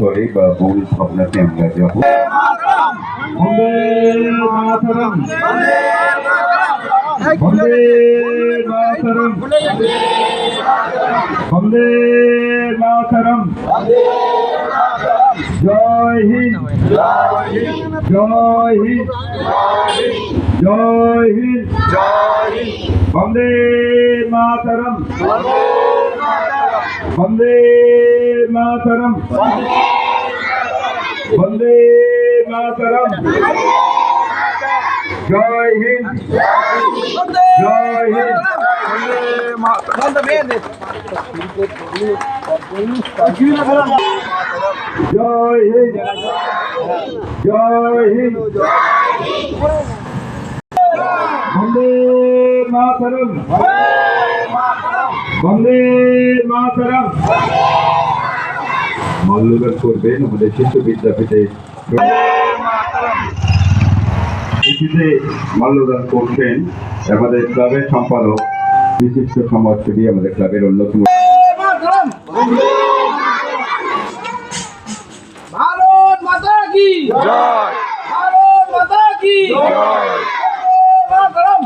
করে বা মৌলিক ভাবনাকে আমরা যখন বন্দে মাতরম বন্দে মাতরম বন্দে মাতরম জয় হিন্দ জয় হিন্দ জয় হিন্দ বন্দে মাতরম বন্দে মাতরম বন্দে মাতরম জয় হিন্দ জয় হিন্দ জয় হিন্দ জয় হিন্দ বন্দে মাতরম বন্দে মাতরম মাল্যদান করবেন আমাদের শিশু বিদ্যাপীঠে মাল্যদান করছেন আমাদের ক্লাবের সম্পাদক বিশিষ্ট সমাজসেবী আমাদের ক্লাবের অন্যতম ভারত মাতা কি জয় ভারত মাতা কি জয় মাতরম